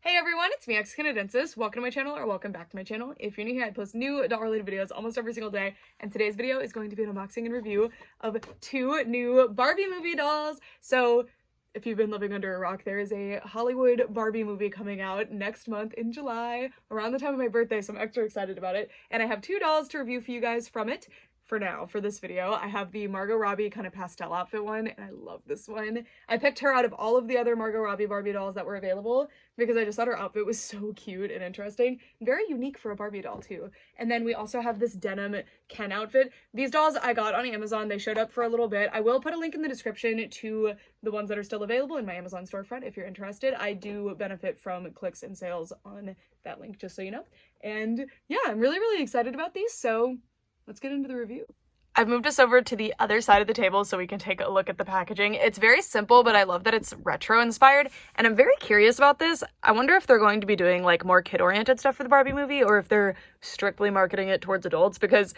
Hey everyone, it's me, Canadensis. Welcome to my channel, or welcome back to my channel. If you're new here, I post new doll-related videos almost every single day, and today's video is going to be an unboxing and review of two new Barbie movie dolls. So, if you've been living under a rock, there is a Hollywood Barbie movie coming out next month in July, around the time of my birthday, so I'm extra excited about it. And I have two dolls to review for you guys from it. For now, for this video, I have the Margot Robbie kind of pastel outfit one, and I love this one. I picked her out of all of the other Margot Robbie Barbie dolls that were available because I just thought her outfit was so cute and interesting. Very unique for a Barbie doll, too. And then we also have this denim Ken outfit. These dolls I got on Amazon. They showed up for a little bit. I will put a link in the description to the ones that are still available in my Amazon storefront if you're interested. I do benefit from clicks and sales on that link, just so you know. And yeah, I'm really excited about these, so let's get into the review. I've moved us over to the other side of the table so we can take a look at the packaging. It's very simple, but I love that it's retro inspired, and I'm very curious about this. I wonder if they're going to be doing like more kid-oriented stuff for the Barbie movie, or if they're strictly marketing it towards adults, because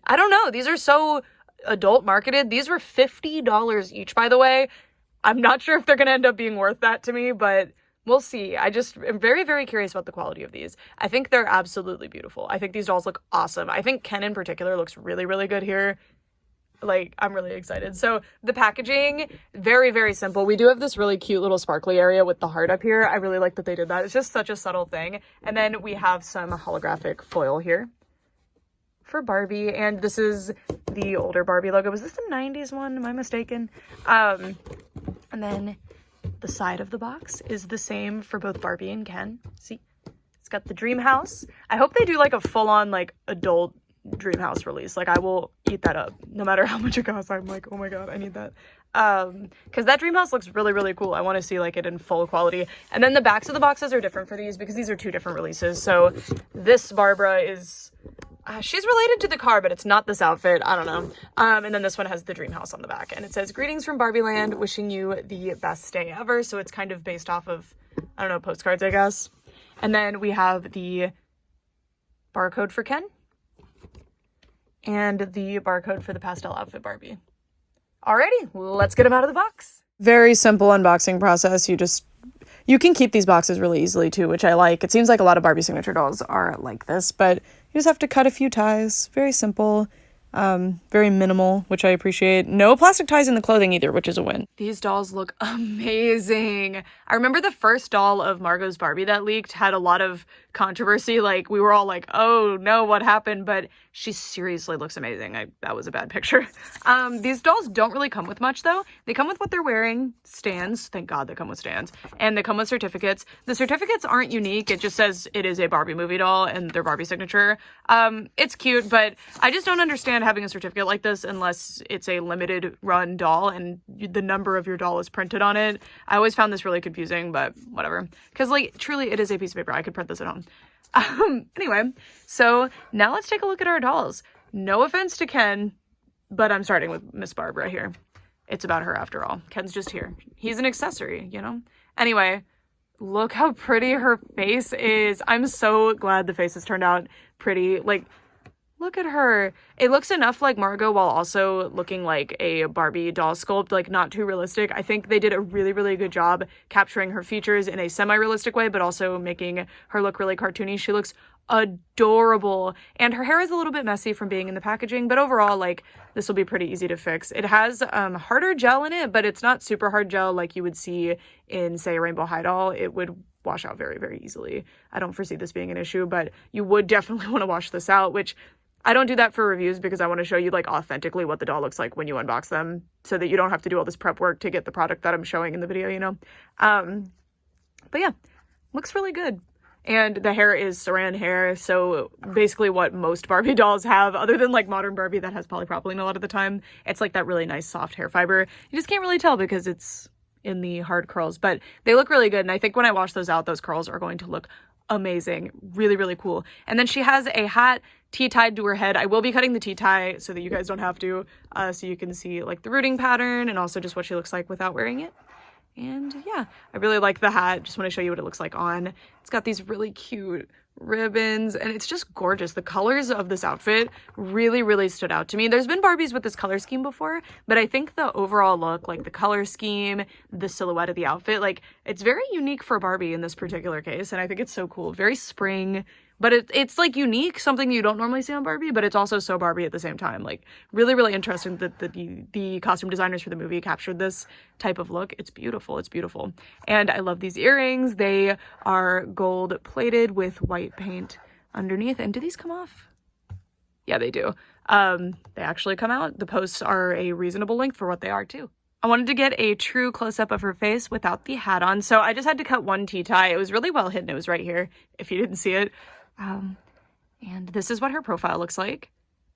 I don't know, these are so adult marketed. These were $50 each, by the way. I'm not sure if they're gonna end up being worth that to me, but we'll see. I just am very curious about the quality of these. I think they're absolutely beautiful. I think these dolls look awesome. I think Ken in particular looks really good here. Like, I'm really excited. So the packaging, very simple. We do have this really cute little sparkly area with the heart up here. I really like that they did that. It's just such a subtle thing. And then we have some holographic foil here for Barbie. And this is the older Barbie logo. Was this the 90s one? Am I mistaken? And then the side of the box is the same for both Barbie and Ken. See, it's got the dream house. I hope they do like a full-on like adult dream house release. Like, I will eat that up no matter how much it costs. I'm like, oh my god, I need that. Because that dream house looks really cool. I want to see like it in full quality. And then the backs of the boxes are different for these because these are two different releases. So this Barbara is she's related to the car, but it's not this outfit. I don't know. And then this one has the dream house on the back, and it says, "Greetings from Barbie Land, wishing you the best day ever." So it's kind of based off of, I don't know, postcards, I guess. And then we have the barcode for Ken and the barcode for the pastel outfit Barbie. Alrighty, let's get them out of the box. Very simple unboxing process. You can keep these boxes really easily too, which I like. It seems like a lot of Barbie signature dolls are like this, but you just have to cut a few ties. Very simple, very minimal, which I appreciate. No plastic ties in the clothing either, which is a win. These dolls look amazing. I remember the first doll of Margot's Barbie that leaked had a lot of controversy. Like, we were all like, oh no, what happened? But she seriously looks amazing. That was a bad picture. These dolls don't really come with much though. They come with what they're wearing, stands. Thank God they come with stands. And they come with certificates. The certificates aren't unique. It just says it is a Barbie movie doll and their Barbie signature. It's cute, but I just don't understand having a certificate like this unless it's a limited run doll and the number of your doll is printed on it. I always found this really confusing, but whatever. Because like, truly it is a piece of paper. I could print this at home. Anyway, so now let's take a look at our dolls. No offense to Ken, but I'm starting with Miss Barbara here. It's about her after all. Ken's just here. He's an accessory, you know? Anyway, look how pretty her face is. I'm so glad the face has turned out pretty. Like, look at her. It looks enough like Margot while also looking like a Barbie doll sculpt, like not too realistic. I think they did a really good job capturing her features in a semi-realistic way, but also making her look really cartoony. She looks adorable. And her hair is a little bit messy from being in the packaging, but overall, like, this will be pretty easy to fix. It has harder gel in it, but it's not super hard gel like you would see in, say, a Rainbow High doll. It would wash out very easily. I don't foresee this being an issue, but you would definitely want to wash this out, which I don't do that for reviews because I want to show you like authentically what the doll looks like when you unbox them so that you don't have to do all this prep work to get the product that I'm showing in the video, you know? But yeah, looks really good. And the hair is saran hair, so basically what most Barbie dolls have, other than like modern Barbie that has polypropylene a lot of the time, it's like that really nice soft hair fiber. You just can't really tell because it's in the hard curls, but they look really good. And I think when I wash those out, those curls are going to look amazing. Really cool. And then she has a hat T-tied to her head. I will be cutting the T-tie so that you guys don't have to, so you can see like the rooting pattern and also just what she looks like without wearing it. And yeah, I really like the hat. Just want to show you what it looks like on. It's got these really cute ribbons, and it's just gorgeous. The colors of this outfit really, really stood out to me. There's been Barbies with this color scheme before, but I think the overall look, like the color scheme, the silhouette of the outfit, like it's very unique for Barbie in this particular case, and I think it's so cool. Very spring, but it's like unique, something you don't normally see on Barbie, but it's also so Barbie at the same time. Like really, really interesting that the costume designers for the movie captured this type of look. It's beautiful. It's beautiful. And I love these earrings. They are gold plated with white paint underneath. And do these come off? Yeah, they do. They actually come out. The posts are a reasonable length for what they are too. I wanted to get a true close-up of her face without the hat on, so I just had to cut one T-tie. It was really well hidden. It was right here, if you didn't see it. And this is what her profile looks like.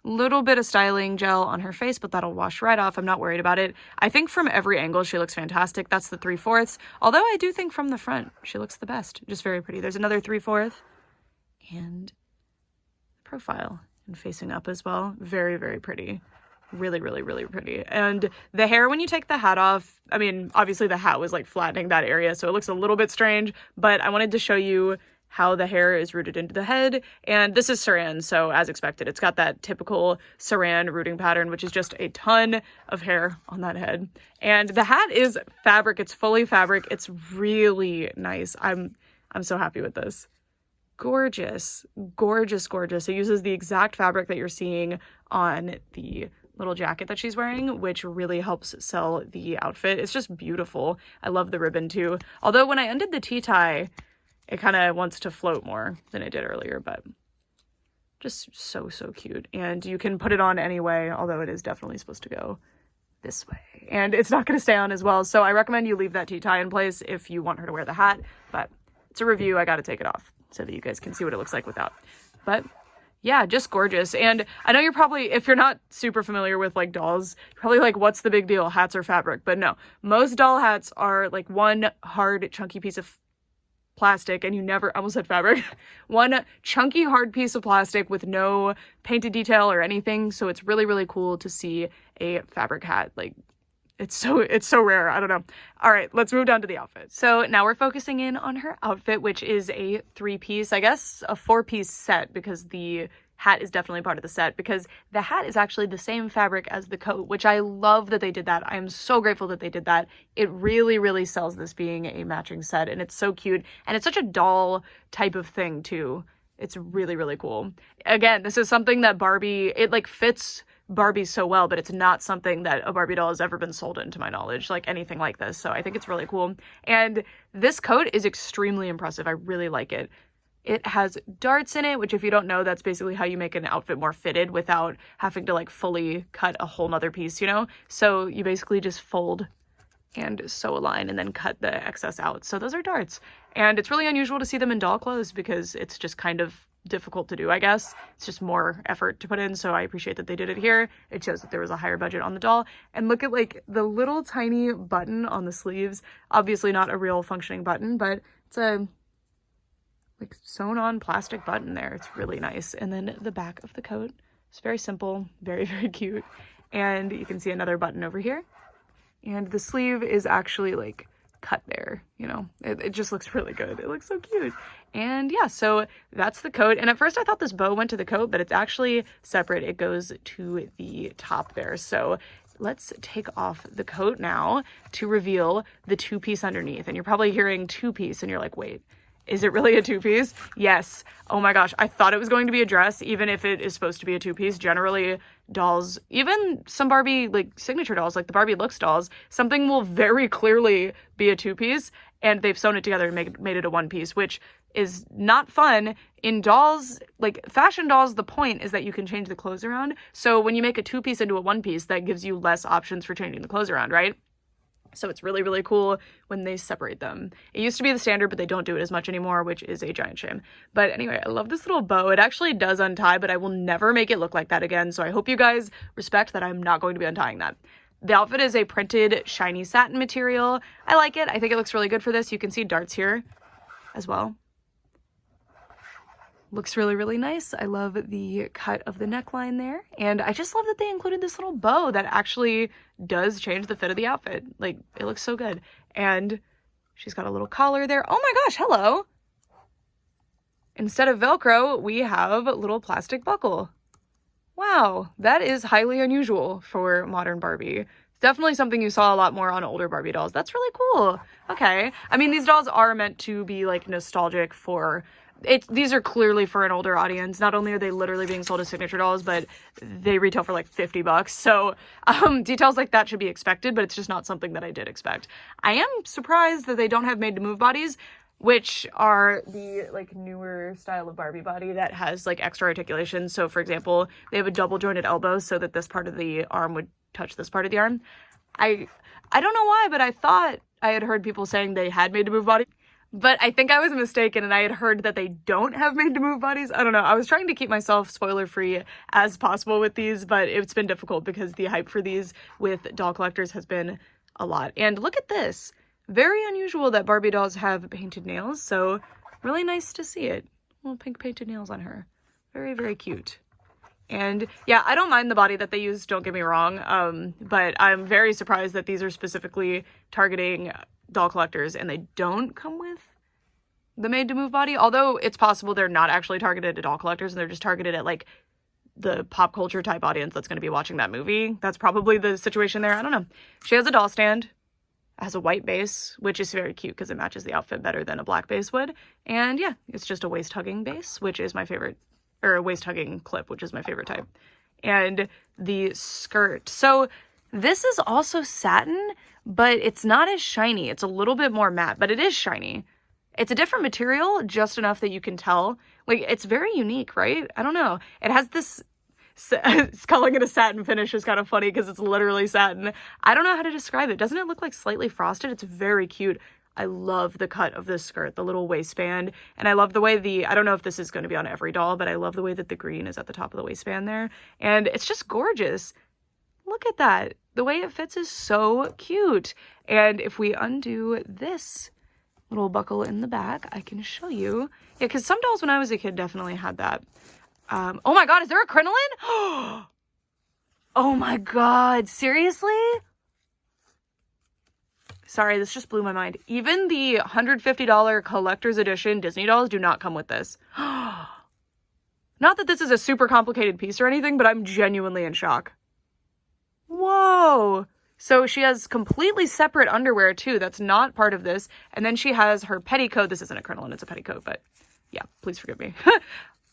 Little bit of styling gel on her face, but that'll wash right off. I'm not worried about it. I think from every angle she looks fantastic. That's the 3/4. Although I do think from the front she looks the best. Just very pretty. There's another 3/4 and profile and facing up as well. Very, very pretty. Really, really, really pretty. And the hair, when you take the hat off, I mean, obviously the hat was like flattening that area, so it looks a little bit strange, but I wanted to show you how the hair is rooted into the head. And this is saran, so as expected, it's got that typical saran rooting pattern, which is just a ton of hair on that head. And the hat is fabric. It's fully fabric. It's really nice. I'm so happy with this. Gorgeous, gorgeous, gorgeous. It uses the exact fabric that you're seeing on the little jacket that she's wearing, which really helps sell the outfit. It's just beautiful. I love the ribbon too. Although when I undid the T-tie, it kind of wants to float more than it did earlier, but just so, so cute. And you can put it on anyway, although it is definitely supposed to go this way. And it's not going to stay on as well, so I recommend you leave that T-tie in place if you want her to wear the hat, but it's a review. I got to take it off so that you guys can see what it looks like without. But yeah, just gorgeous. And I know you're probably, if you're not super familiar with like dolls, you're probably like, what's the big deal? Hats or fabric? But no, most doll hats are like one hard, chunky piece of plastic, and you never, I almost said fabric, one chunky hard piece of plastic with no painted detail or anything. So it's really, really cool to see a fabric hat. Like it's so rare. I don't know. All right, let's move down to the outfit. So now we're focusing in on her outfit, which is a 3-piece, I guess a 4-piece set, because the hat is definitely part of the set, because the hat is actually the same fabric as the coat, which I love that they did that. I am so grateful that they did that. It really, really sells this being a matching set, and it's so cute. And it's such a doll type of thing too. It's really, really cool. Again, this is something that Barbie, it like fits Barbie so well, but it's not something that a Barbie doll has ever been sold in, to my knowledge, like anything like this. So I think it's really cool. And this coat is extremely impressive. I really like it. It has darts in it, which if you don't know, that's basically how you make an outfit more fitted without having to like fully cut a whole nother piece, you know? So you basically just fold and sew a line and then cut the excess out. So those are darts. And it's really unusual to see them in doll clothes because it's just kind of difficult to do, I guess. It's just more effort to put in, so I appreciate that they did it here. It shows that there was a higher budget on the doll. And look at like the little tiny button on the sleeves. Obviously not a real functioning button, but it's a like sewn on plastic button there. It's really nice. And then the back of the coat is very simple, very, very cute. And you can see another button over here. And the sleeve is actually like cut there, you know, it just looks really good. It looks so cute. And yeah, so that's the coat. And at first I thought this bow went to the coat, but it's actually separate. It goes to the top there. So let's take off the coat now to reveal the 2-piece underneath. And you're probably hearing 2-piece and you're like, wait, is it really a 2-piece? Yes. Oh my gosh. I thought it was going to be a dress, even if it is supposed to be a 2-piece. Generally, dolls, even some Barbie, like signature dolls, like the Barbie Looks dolls, something will very clearly be a 2-piece, and they've sewn it together and made it a 1-piece, which is not fun. In dolls, like fashion dolls, the point is that you can change the clothes around. So when you make a 2-piece into a 1-piece, that gives you less options for changing the clothes around, right? So it's really, really cool when they separate them. It used to be the standard, but they don't do it as much anymore, which is a giant shame. But anyway, I love this little bow. It actually does untie, but I will never make it look like that again. So I hope you guys respect that I'm not going to be untying that. The outfit is a printed shiny satin material. I like it. I think it looks really good for this. You can see darts here as well. Looks really, really nice. I love the cut of the neckline there. And I just love that they included this little bow that actually does change the fit of the outfit. Like, it looks so good. And she's got a little collar there. Oh my gosh, hello. instead of Velcro, we have a little plastic buckle. Wow, that is highly unusual for modern Barbie. Definitely something you saw a lot more on older Barbie dolls. That's really cool. Okay. I mean, these dolls are meant to be like nostalgic for it. These are clearly for an older audience. Not only are they literally being sold as signature dolls, but they retail for like $50. So details like that should be expected, but it's just not something that I did expect. I am surprised that they don't have made to move bodies, which are the like newer style of Barbie body that has like extra articulation. So for example, they have a double jointed elbow so that this part of the arm would touch this part of the arm. I don't know why, but I thought I had heard people saying they had made to move bodies, but I think I was mistaken and I had heard that they don't have made to move bodies. I don't know. I was trying to keep myself spoiler free as possible with these, but it's been difficult because the hype for these with doll collectors has been a lot. And look at this. Very unusual that Barbie dolls have painted nails, so really nice to see it. Little pink painted nails on her. Very, very cute. And yeah, I don't mind the body that they use, don't get me wrong, but I'm very surprised that these are specifically targeting doll collectors and they don't come with the made to move body, although it's possible they're not actually targeted at doll collectors and they're just targeted at like the pop culture type audience that's going to be watching that movie. That's probably the situation there. I don't know. She has a doll stand. Has a white base, which is very cute because it matches the outfit better than a black base would. And yeah, it's just a waist-hugging base, which is my favorite, or a waist-hugging clip, which is my favorite type. And the skirt. So this is also satin, but it's not as shiny. It's a little bit more matte, but it is shiny. It's a different material, just enough that you can tell. Like, it's very unique, right? I don't know. It has this... calling it a satin finish is kind of funny because it's literally satin. I don't know how to describe it. Doesn't it look like slightly frosted? It's very cute. I love the cut of this skirt, the little waistband. And I love the way I don't know if this is going to be on every doll, but I love the way that the green is at the top of the waistband there. And it's just gorgeous. Look at that. The way it fits is so cute. And if we undo this little buckle in the back, I can show you. Yeah, because some dolls when I was a kid definitely had that. Oh my god, is there a crinoline? Oh my god, seriously? Sorry, this just blew my mind. Even the $150 collector's edition Disney dolls do not come with this. Not that this is a super complicated piece or anything, but I'm genuinely in shock. Whoa! So she has completely separate underwear too. That's not part of this. And then she has her petticoat. This isn't a crinoline, it's a petticoat, but yeah, please forgive me.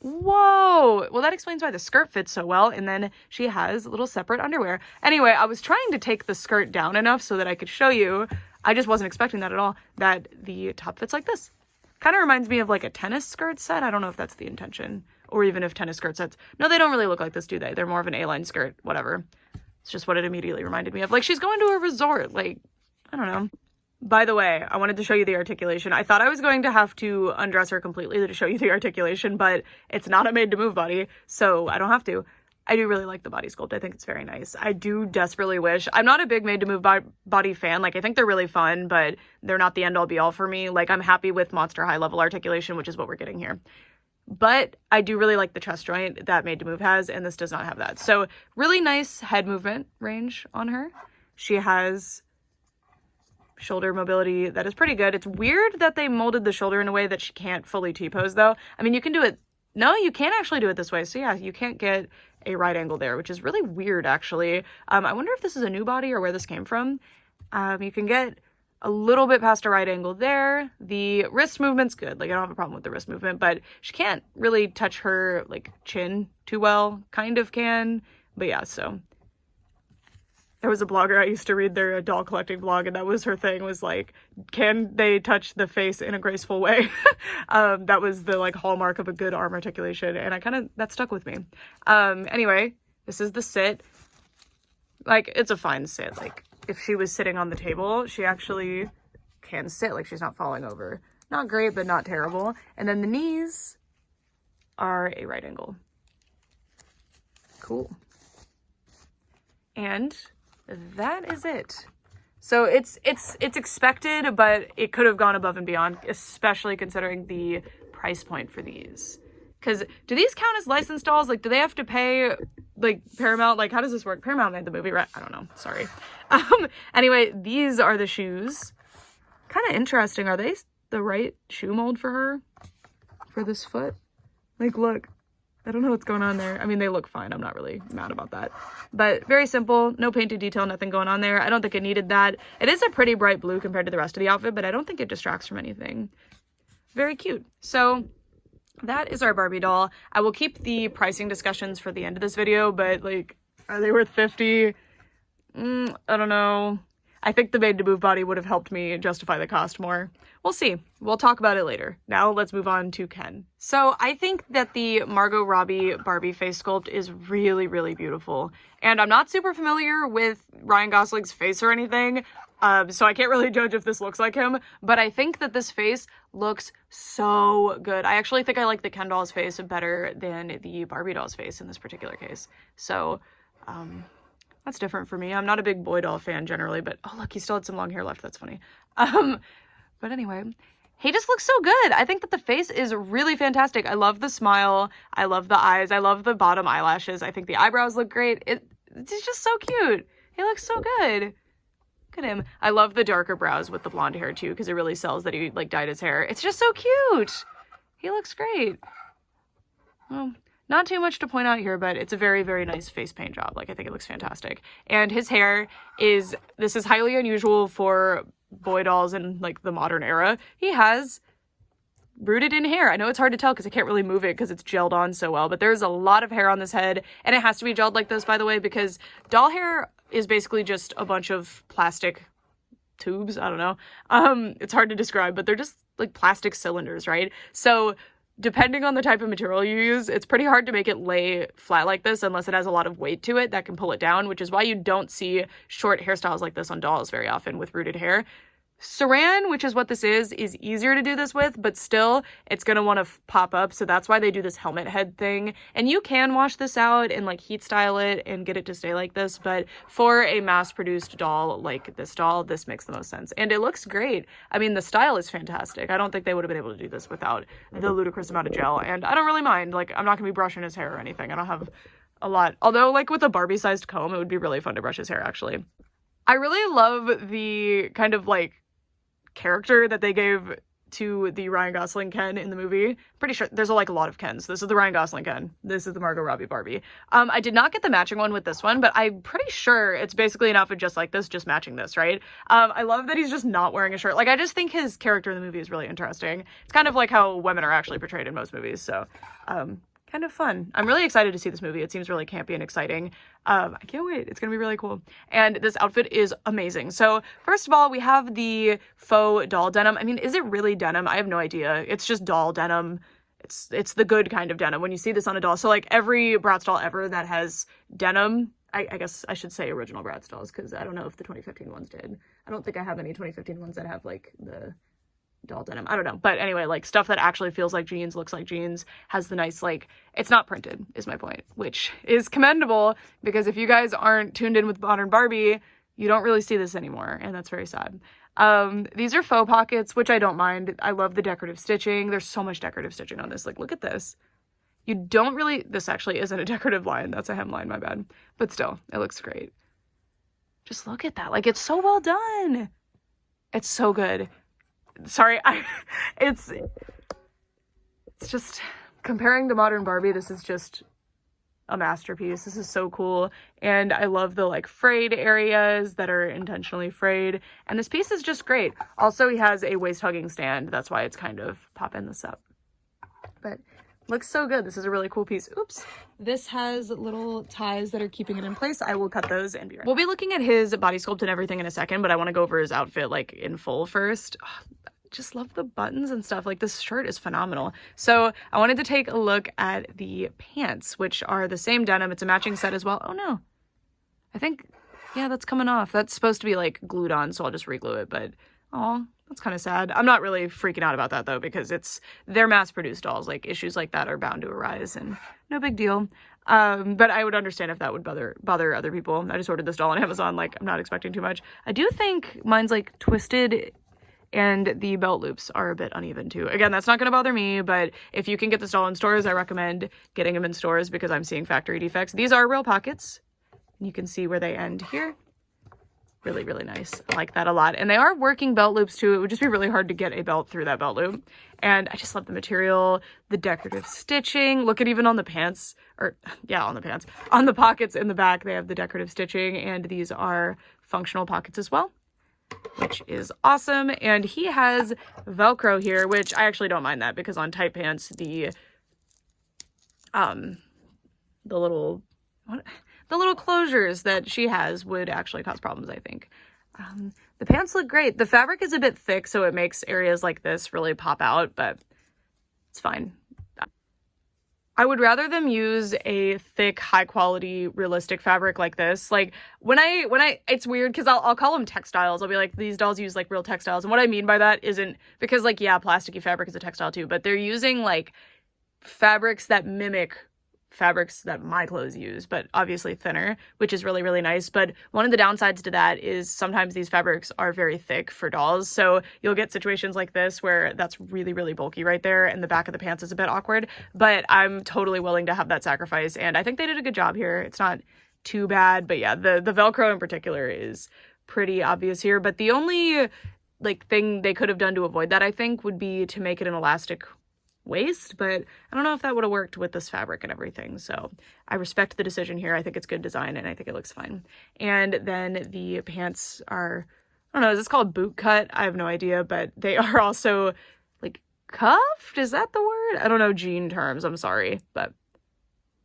Whoa! Well, that explains why the skirt fits so well, and then she has little separate underwear. Anyway, I was trying to take the skirt down enough so that I could show you, I just wasn't expecting that at all, that the top fits like this. Kind of reminds me of like a tennis skirt set. I don't know if that's the intention, or even if tennis skirt sets. No, they don't really look like this, do they? They're more of an A-line skirt, whatever. It's just what it immediately reminded me of. Like, she's going to a resort, like, I don't know. By the way, I wanted to show you the articulation. I thought I was going to have to undress her completely to show you the articulation, but it's not a made-to-move body, so I don't have to. I do really like the body sculpt. I think it's very nice. I do desperately wish... I'm not a big made-to-move body fan. Like, I think they're really fun, but they're not the end-all be-all for me. Like, I'm happy with Monster High-level articulation, which is what we're getting here. But I do really like the chest joint that made-to-move has, and this does not have that. So, really nice head movement range on her. She has... shoulder mobility that is pretty good. It's weird that they molded the shoulder in a way that she can't fully T-pose though. I mean, you can do it. No, you can actually do it this way. So yeah, you can't get a right angle there, which is really weird actually. I wonder if this is a new body or where this came from. You can get a little bit past a right angle there. The wrist movement's good. Like, I don't have a problem with the wrist movement, but she can't really touch her like chin too well. Kind of can, but yeah, so. There was a blogger I used to read their doll collecting blog, and that was her thing, was like, can they touch the face in a graceful way? That was the like hallmark of a good arm articulation, and that stuck with me. Anyway, this is the sit. Like, it's a fine sit. Like, if she was sitting on the table, she actually can sit, like she's not falling over. Not great, but not terrible. And then the knees are a right angle. Cool. And that is it. So it's expected, but it could have gone above and beyond, especially considering the price point for these. Because do these count as licensed dolls? Like, do they have to pay, like, Paramount? Like, how does this work? Paramount made the movie, right? I don't know. Sorry. Anyway, these are the shoes. Kind of interesting. Are they the right shoe mold for her? for this foot. Like, look, I don't know what's going on there. I mean, they look fine. I'm not really mad about that. But very simple, no painted detail, nothing going on there. I don't think it needed that. It is a pretty bright blue compared to the rest of the outfit, but I don't think it distracts from anything. Very cute. So that is our Barbie doll. I will keep the pricing discussions for the end of this video, but like, are they worth 50? I don't know. I think the Made to Move body would have helped me justify the cost more. We'll see. We'll talk about it later. Now let's move on to Ken. So I think that the Margot Robbie Barbie face sculpt is really, really beautiful. And I'm not super familiar with Ryan Gosling's face or anything, so I can't really judge if this looks like him, but I think that this face looks so good. I actually think I like the Ken doll's face better than the Barbie doll's face in this particular case. So, that's different for me. I'm not a big boy doll fan generally, but oh look, he still had some long hair left. That's funny. But anyway, he just looks so good. I think that the face is really fantastic. I love the smile. I love the eyes. I love the bottom eyelashes. I think the eyebrows look great. It's just so cute. He looks so good. Look at him. I love the darker brows with the blonde hair too, because it really sells that he like dyed his hair. It's just so cute. He looks great. Well, not too much to point out here, but it's a very, very nice face paint job. Like, I think it looks fantastic. And his hair is, this is highly unusual for boy dolls in like the modern era. He has rooted in hair. I know it's hard to tell because I can't really move it because it's gelled on so well, but there's a lot of hair on this head, and it has to be gelled like this, by the way, because doll hair is basically just a bunch of plastic tubes. I don't know. It's hard to describe, but they're just like plastic cylinders, right? So depending on the type of material you use, it's pretty hard to make it lay flat like this unless it has a lot of weight to it that can pull it down, which is why you don't see short hairstyles like this on dolls very often with rooted hair. Saran, which is what this is easier to do this with, but still it's going to want to pop up. So that's why they do this helmet head thing. And you can wash this out and like heat style it and get it to stay like this. But for a mass produced doll like this doll, this makes the most sense. And it looks great. I mean, the style is fantastic. I don't think they would have been able to do this without the ludicrous amount of gel. And I don't really mind. Like, I'm not going to be brushing his hair or anything. I don't have a lot. Although like with a Barbie sized comb, it would be really fun to brush his hair actually. I really love the kind of like character that they gave to the Ryan Gosling Ken in the movie. Pretty sure there's a lot of Kens. This is the Ryan Gosling Ken. This is the Margot Robbie Barbie. I did not get the matching one with this one, but I'm pretty sure it's basically an outfit just like this, just matching this, right? I love that he's just not wearing a shirt. Like, I just think his character in the movie is really interesting. It's kind of like how women are actually portrayed in most movies, so kind of fun. I'm really excited to see this movie. It seems really campy and exciting. I can't wait. It's gonna be really cool. And this outfit is amazing. So first of all, we have the faux doll denim. I mean, is it really denim? I have no idea. It's just doll denim. It's the good kind of denim when you see this on a doll. So like every Bratz doll ever that has denim, I guess I should say original Bratz dolls, because I don't know if the 2015 ones did. I don't think I have any 2015 ones that have like the doll denim. I don't know. But anyway, like stuff that actually feels like jeans, looks like jeans, has the nice, like, it's not printed is my point, which is commendable, because if you guys aren't tuned in with modern Barbie, you don't really see this anymore, and that's very sad. These are faux pockets, which I don't mind. I love the decorative stitching. There's so much decorative stitching on this. Like, look at this. You don't really, this actually isn't a decorative line. That's a hemline, my bad. But still, it looks great. Just look at that. Like, it's so well done. It's so good. Sorry, it's just, comparing to modern Barbie, this is just a masterpiece. This is so cool. And I love the like frayed areas that are intentionally frayed. And this piece is just great. Also, he has a waist hugging stand. That's why it's kind of popping this up. But looks so good. This is a really cool piece. Oops. This has little ties that are keeping it in place. I will cut those and be right back. We'll be looking at his body sculpt and everything in a second, but I want to go over his outfit like in full first. Just love the buttons and stuff. Like, this shirt is phenomenal. So I wanted to take a look at the pants, which are the same denim. It's a matching set as well. Oh no, I think, yeah, that's coming off. That's supposed to be like glued on, so I'll just reglue it, but oh, that's kind of sad. I'm not really freaking out about that though, because they're mass-produced dolls. Like, issues like that are bound to arise, and no big deal. But I would understand if that would bother other people. I just ordered this doll on Amazon. Like, I'm not expecting too much. I do think mine's like twisted, and the belt loops are a bit uneven too. Again, that's not going to bother me, but if you can get this doll in stores, I recommend getting them in stores, because I'm seeing factory defects. These are real pockets. You can see where they end here. Really, really nice. I like that a lot. And they are working belt loops too. It would just be really hard to get a belt through that belt loop. And I just love the material, the decorative stitching. Look at even on the pants, or yeah, on the pants. On the pockets in the back, they have the decorative stitching, and these are functional pockets as well, which is awesome. And he has Velcro here, which I actually don't mind that, because on tight pants, the little closures that she has would actually cause problems, I think. The pants look great. The fabric is a bit thick, so it makes areas like this really pop out, but it's fine. I would rather them use a thick, high quality, realistic fabric like this. Like when I it's weird because I'll call them textiles. I'll be like, these dolls use like real textiles. And what I mean by that isn't because like, yeah, plasticky fabric is a textile too, but they're using like fabrics that mimic fabrics that my clothes use, but obviously thinner, which is really, really nice. But one of the downsides to that is sometimes these fabrics are very thick for dolls. So you'll get situations like this where that's really, really bulky right there, and the back of the pants is a bit awkward. But I'm totally willing to have that sacrifice, and I think they did a good job here. It's not too bad, but yeah, the Velcro in particular is pretty obvious here. But the only like thing they could have done to avoid that, I think, would be to make it an elastic waist, but I don't know if that would have worked with this fabric and everything. So I respect the decision here. I think it's good design, and I think it looks fine. And then the pants are, I don't know, is this called boot cut? I have no idea, but they are also like cuffed. Is that the word? I don't know jean terms. I'm sorry, but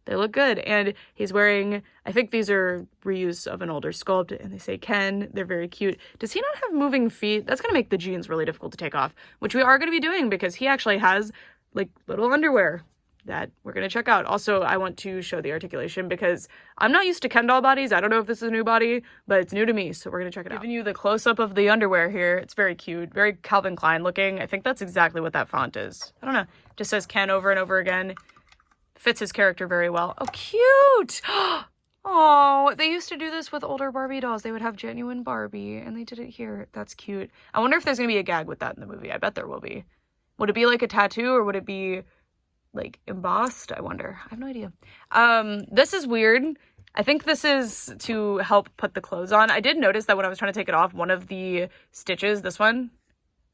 they look good. And he's wearing, I think these are reuse of an older sculpt, and they say Ken. They're very cute. Does he not have moving feet? That's going to make the jeans really difficult to take off, which we are going to be doing because he actually has like little underwear that we're going to check out. Also, I want to show the articulation because I'm not used to Ken doll bodies. I don't know if this is a new body, but it's new to me, so we're going to check it out. Giving you the close-up of the underwear here. It's very cute, very Calvin Klein looking. I think that's exactly what that font is. I don't know. Just says Ken over and over again. Fits his character very well. Oh, cute! Oh, they used to do this with older Barbie dolls. They would have genuine Barbie, and they did it here. That's cute. I wonder if there's going to be a gag with that in the movie. I bet there will be. Would it be like a tattoo, or would it be like embossed? I wonder. I have no idea. This is weird. I think this is to help put the clothes on. I did notice that when I was trying to take it off, one of the stitches, this one,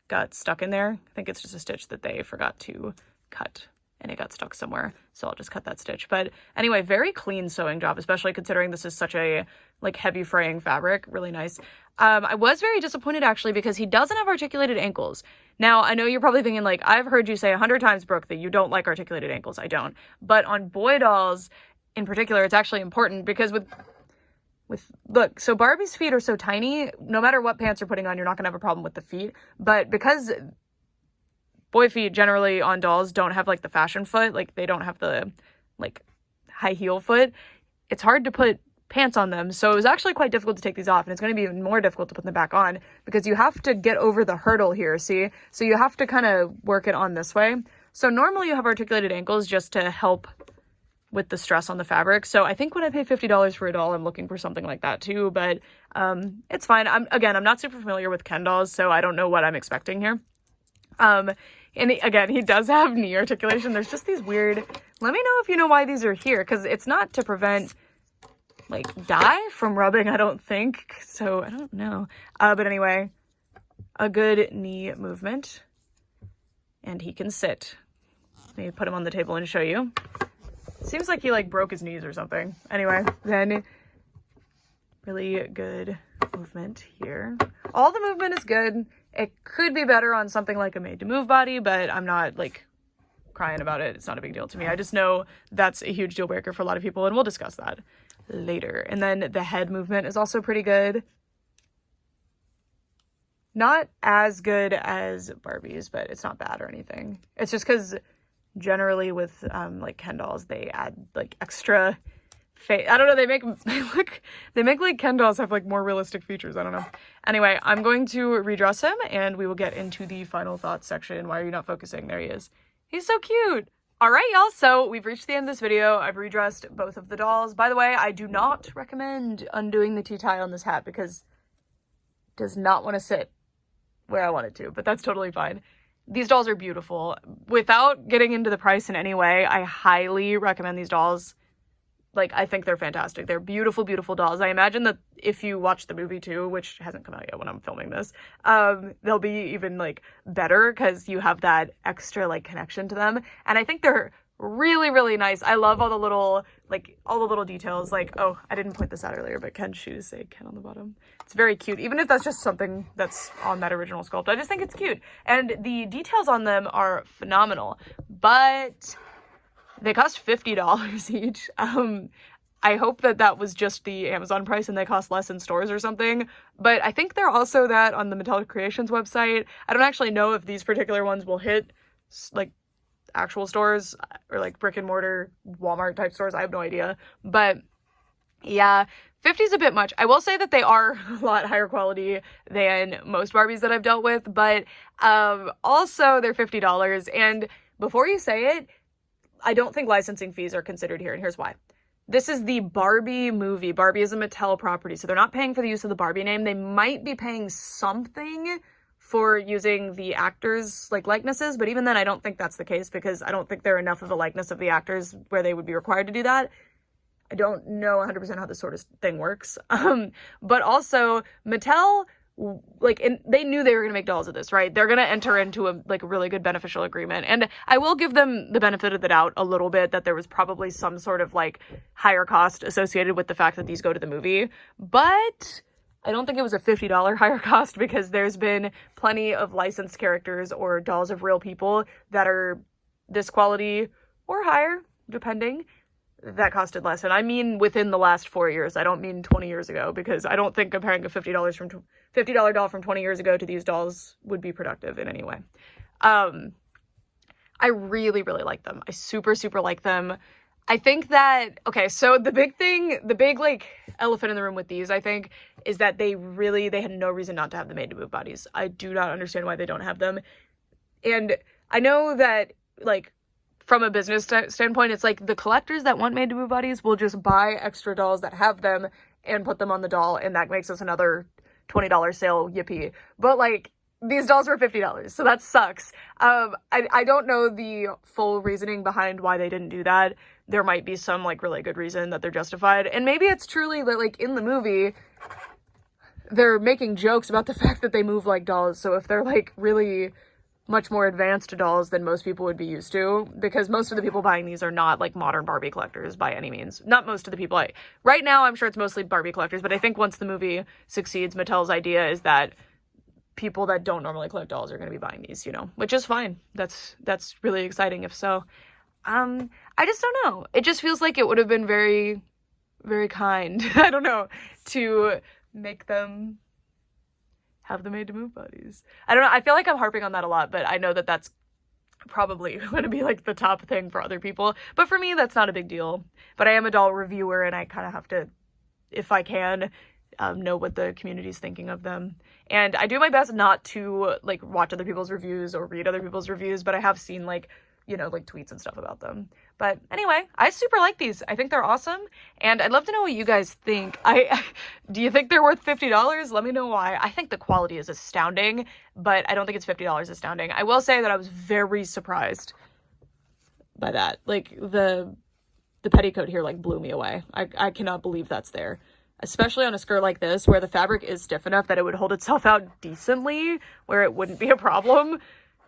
got stuck in there. I think it's just a stitch that they forgot to cut, and it got stuck somewhere. So I'll just cut that stitch. But anyway, very clean sewing job, especially considering this is such a like heavy fraying fabric. Really nice. I was very disappointed actually because he doesn't have articulated ankles. Now, I know you're probably thinking like, I've heard you say 100 times, Brooke, that you don't like articulated ankles. I don't. But on boy dolls in particular, it's actually important because look, so Barbie's feet are so tiny, no matter what pants you're putting on, you're not gonna have a problem with the feet. But because boy feet generally on dolls don't have like the fashion foot, like they don't have the like high heel foot, it's hard to put pants on them. So it was actually quite difficult to take these off, and it's going to be even more difficult to put them back on because you have to get over the hurdle here, see? So you have to kind of work it on this way. So normally you have articulated ankles just to help with the stress on the fabric. So I think when I pay $50 for a doll, I'm looking for something like that too, but it's fine. I'm not super familiar with Ken dolls, so I don't know what I'm expecting here. And again, he does have knee articulation. There's just these weird, let me know if you know why these are here, because it's not to prevent like dye from rubbing, I don't think. So I don't know. But anyway, a good knee movement, and he can sit. Let me put him on the table and show you. Seems like he like broke his knees or something. Anyway, then really good movement here. All the movement is good. It could be better on something like a made to move body, but I'm not like crying about it. It's not a big deal to me. I just know that's a huge deal breaker for a lot of people, and we'll discuss that later. And then the head movement is also pretty good. Not as good as Barbie's, but it's not bad or anything. It's just because generally with like Ken dolls, they add like extra face. I don't know, they make like Ken dolls have like more realistic features. I don't know. Anyway, I'm going to redress him, and we will get into the final thoughts section. Why are you not focusing? There he is. He's so cute. All right, y'all, so we've reached the end of this video. I've redressed both of the dolls. By the way, I do not recommend undoing the T-tie on this hat because it does not want to sit where I want it to, but that's totally fine. These dolls are beautiful. Without getting into the price in any way, I highly recommend these dolls. Like, I think they're fantastic. They're beautiful, beautiful dolls. I imagine that if you watch the movie too, which hasn't come out yet when I'm filming this, they'll be even, like, better because you have that extra, like, connection to them. And I think they're really, really nice. I love all the little details. Like, oh, I didn't point this out earlier, but Ken's shoes say Ken on the bottom. It's very cute, even if that's just something that's on that original sculpt. I just think it's cute. And the details on them are phenomenal. But they cost $50 each. I hope that was just the Amazon price and they cost less in stores or something. But I think they're also that on the Mattel Creations website. I don't actually know if these particular ones will hit, like, actual stores or, like, brick and mortar Walmart type stores. I have no idea. But yeah, 50 is a bit much. I will say that they are a lot higher quality than most Barbies that I've dealt with. But also they're $50. And before you say it, I don't think licensing fees are considered here, and here's why. This is the Barbie movie. Barbie is a Mattel property, so they're not paying for the use of the Barbie name. They might be paying something for using the actors' like likenesses, but even then I don't think that's the case because I don't think they're enough of a likeness of the actors where they would be required to do that. I don't know 100% how this sort of thing works. But also Mattel, like, and they knew they were going to make dolls of this, right? They're going to enter into a, like, really good beneficial agreement. And I will give them the benefit of the doubt a little bit that there was probably some sort of, like, higher cost associated with the fact that these go to the movie. But I don't think it was a $50 higher cost because there's been plenty of licensed characters or dolls of real people that are this quality or higher, depending, that costed less. And I mean within the last 4 years. I don't mean 20 years ago, because I don't think comparing a $50 doll from 20 years ago to these dolls would be productive in any way. I really, really like them. I super, super like them. I think that, okay, so the big like elephant in the room with these, I think, is that they had no reason not to have the made to move bodies. I do not understand why they don't have them. And I know that, like, from a business standpoint, it's like the collectors that want made to move bodies will just buy extra dolls that have them and put them on the doll, and that makes us another $20 sale, yippee. But, like, these dolls were $50, so that sucks. I don't know the full reasoning behind why they didn't do that. There might be some, like, really good reason that they're justified, and maybe it's truly that, like, in the movie, they're making jokes about the fact that they move like dolls, so if they're, like, really much more advanced dolls than most people would be used to, because most of the people buying these are not, like, modern Barbie collectors by any means. Not most of the people. Right now, I'm sure it's mostly Barbie collectors, but I think once the movie succeeds, Mattel's idea is that people that don't normally collect dolls are going to be buying these, you know, which is fine. That's really exciting if so. I just don't know. It just feels like it would have been very, very kind, I don't know, to make them have the made to move bodies. I don't know. I feel like I'm harping on that a lot, but I know that that's probably going to be, like, the top thing for other people. But for me, that's not a big deal. But I am a doll reviewer, and I kind of have to, if I can, know what the community's thinking of them. And I do my best not to, like, watch other people's reviews or read other people's reviews, but I have seen, like, you know, like, tweets and stuff about them. But anyway, I super like these. I think they're awesome, and I'd love to know what you guys think. Do you think they're worth $50? Let me know why. I think the quality is astounding, but I don't think it's $50 astounding. I will say that I was very surprised by that. Like, the petticoat here, like, blew me away. I cannot believe that's there. Especially on a skirt like this, where the fabric is stiff enough that it would hold itself out decently, where it wouldn't be a problem.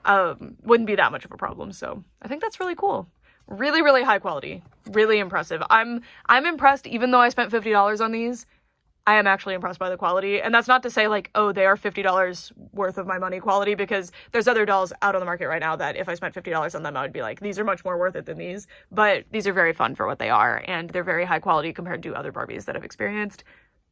Wouldn't be that much of a problem. So I think that's really cool. Really, really high quality. Really impressive. I'm impressed, even though I spent $50 on these. I am actually impressed by the quality. And that's not to say, like, oh, they are $50 worth of my money quality, because there's other dolls out on the market right now that if I spent $50 on them, I would be like, these are much more worth it than these. But these are very fun for what they are, and they're very high quality compared to other Barbies that I've experienced,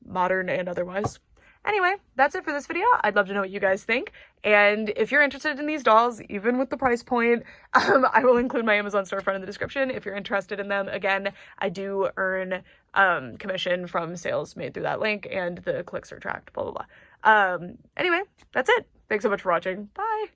modern and otherwise. Anyway, that's it for this video. I'd love to know what you guys think. And if you're interested in these dolls, even with the price point, I will include my Amazon storefront in the description if you're interested in them. Again, I do earn commission from sales made through that link, and the clicks are tracked, blah, blah, blah. Anyway, that's it. Thanks so much for watching. Bye.